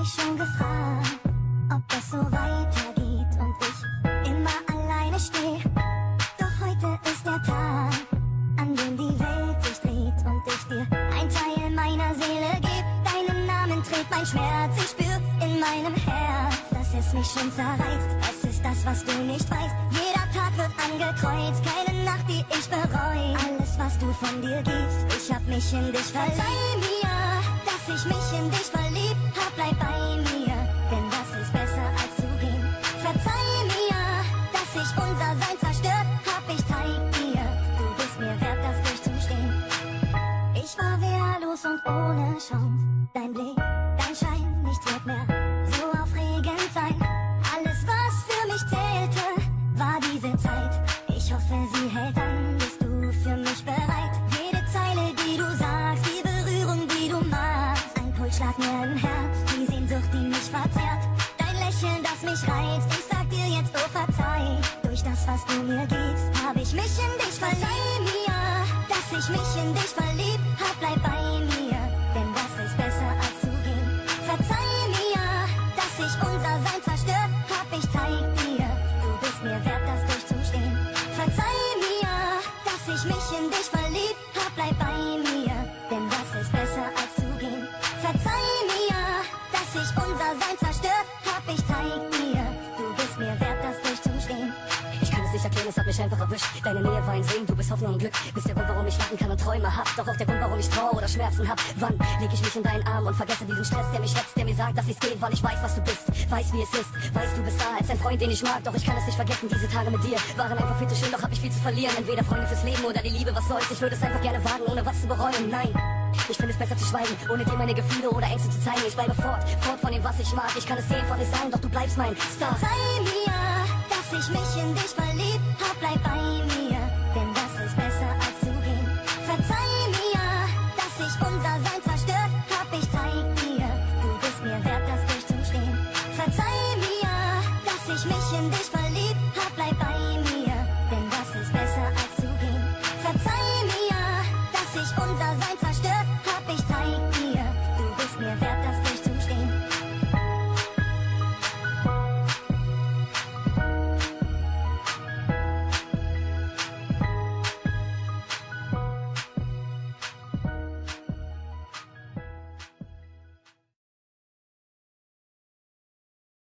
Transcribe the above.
mich schon gefragt, ob das so weitergeht und ich immer alleine stehe. Doch heute ist der Tag, an dem die Welt sich dreht und ich dir ein Teil meiner Seele geb. Deinen Namen trägt mein Schmerz, ich spür in meinem Herz, dass es mich schon zerreißt. Es ist das, was du nicht weißt. Jeder Tag wird angekreuzt, keine Nacht, die ich bereue. Alles, was du von dir gibst, ich hab mich in dich verliebt. Verzeih mir, dass ich mich in dich verliebt hab, bleib bei mir, denn das ist besser als zu gehen. Verzeih mir, dass ich unser Sein zerstört hab, ich zeig dir, du bist mir wert, das durchzustehen. Ich war wehrlos und ohne Chance, dein Blick, dein Schein, nichts wird mehr so aufregend sein. Alles, was für mich zählte, war diese Zeit. Ich hoffe, sie hält an, bist du für mich bereit? Jede Zeile, die du sagst, die Berührung, die du machst, ein Pulsschlag mir im Herz, die Sehnsucht, die mich verzehrt. Dein Lächeln, das mich reizt, ich sag dir jetzt, oh verzeih. Durch das, was du mir gibst, hab ich mich in dich verliebt. Verzeih mir, dass ich mich in dich verliebt hab, bleib bei mir, denn das ist besser als zu gehen. Verzeih mir, dass ich unser Sein zerstört hab, ich zeig dir, du bist mir wert, das durchzustehen. Verzeih mir, dass ich mich in dich verliebt hab, bleib bei mir, denn das ist besser als zu gehen. Verzeih mir, dass ich unser Sein zerstört hab, ich zeig dir, du bist mir wert, das durchzustehen. Ich kann es nicht erklären, es hat mich einfach erwischt. Deine Nähe war ein Segen, du bist Hoffnung und Glück. Bist der Grund, warum ich lachen kann und Träume hab. Doch auch der Grund, warum ich Trauer oder Schmerzen hab. Wann leg ich mich in deinen Arm und vergesse diesen Stress, der mich schätzt, der mir sagt, dass ich's geht, weil ich weiß, was du bist, weiß, wie es ist, weiß, du bist da als ein Freund, den ich mag. Doch ich kann es nicht vergessen, diese Tage mit dir waren einfach viel zu schön, doch hab ich viel zu verlieren. Entweder Freunde fürs Leben oder die Liebe, was soll's. Ich würde es einfach gerne wagen, ohne was zu bereuen. Nein, ich finde es besser zu schweigen, ohne dir meine Gefühle oder Ängste zu zeigen. Ich bleibe fort von dem, was ich mag. Ich kann es dir einfach nicht sagen, doch du bleibst mein Star. Verzeih mir, dass ich mich in dich verliebt hab, bleib bei mir, denn das ist besser als zu gehen. Verzeih mir, dass ich unser Sein zerstört hab, ich zeig dir, du bist mir wert, das durchzustehen. Verzeih mir, dass ich mich in dich verliebt hab, bleib bei mir.